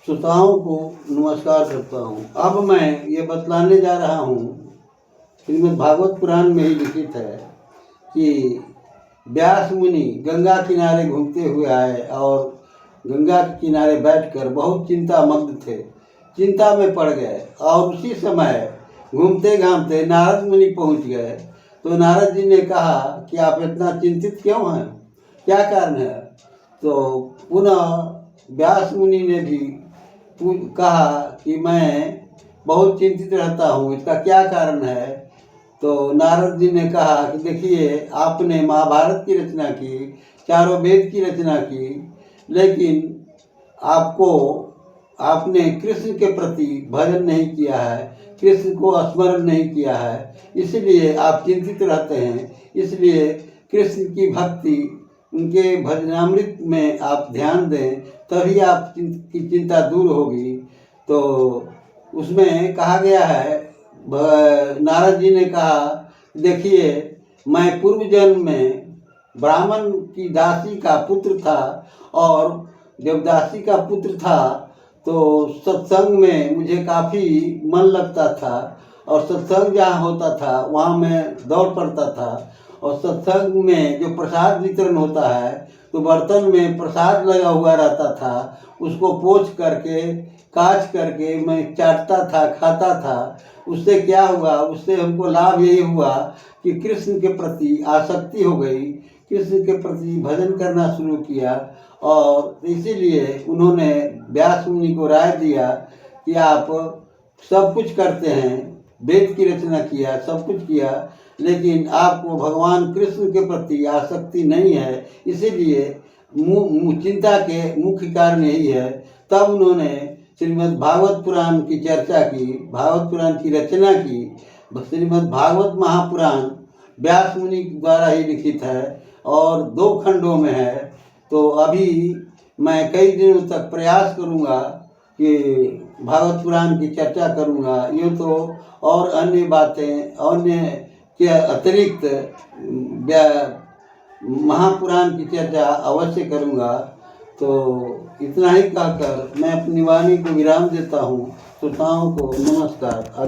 श्रोताओं को नमस्कार करता हूँ। अब मैं ये बतलाने जा रहा हूँ, श्रीमद् भागवत पुराण में ही लिखित है कि व्यास मुनि गंगा किनारे घूमते हुए आए और गंगा के किनारे बैठकर बहुत चिंतामग्न थे, चिंता में पड़ गए। और उसी समय घूमते घामते नारद मुनि पहुँच गए। तो नारद जी ने कहा कि आप इतना चिंतित क्यों हैं, क्या कारण है? तो पुनः व्यास मुनि ने भी कहा कि मैं बहुत चिंतित रहता हूँ, इसका क्या कारण है? तो नारद जी ने कहा कि देखिए, आपने महाभारत की रचना की, चारों वेद की रचना की, लेकिन आपने कृष्ण के प्रति भजन नहीं किया है, कृष्ण को स्मरण नहीं किया है, इसलिए आप चिंतित रहते हैं। इसलिए कृष्ण की भक्ति, उनके भजनामृत में आप ध्यान दें, तभी आप की चिंता दूर होगी। तो उसमें कहा गया है, नारद जी ने कहा, देखिए, मैं पूर्व जन्म में ब्राह्मण की दासी का पुत्र था, और जब दासी का पुत्र था तो सत्संग में मुझे काफ़ी मन लगता था, और सत्संग जहाँ होता था वहाँ मैं दौड़ पड़ता था। और सत्संग में जो प्रसाद वितरण होता है, तो बर्तन में प्रसाद लगा हुआ रहता था, उसको पोंछ करके काट करके मैं चाटता था, खाता था। उससे क्या हुआ? उससे हमको लाभ यही हुआ कि कृष्ण के प्रति आसक्ति हो गई, कृष्ण के प्रति भजन करना शुरू किया। और इसीलिए उन्होंने व्यास मुनि को राय दिया कि आप सब कुछ करते हैं, वेद की रचना किया, सब कुछ किया, लेकिन आपको भगवान कृष्ण के प्रति आसक्ति नहीं है, इसीलिए चिंता के मुख्य कारण यही है। तब उन्होंने श्रीमद् भागवत पुराण की चर्चा की, भागवत पुराण की रचना की। श्रीमद् भागवत महापुराण व्यास मुनि द्वारा ही लिखित है और 2 खंडों में है। तो अभी मैं कई दिनों तक प्रयास करूँगा कि भागवत पुराण की चर्चा करूँगा। ये तो और अन्य बातें, अन्य के अतिरिक्त महापुराण की चर्चा अवश्य करूँगा। तो इतना ही कहकर मैं अपनी वाणी को विराम देता हूँ। श्रोताओं को नमस्कार।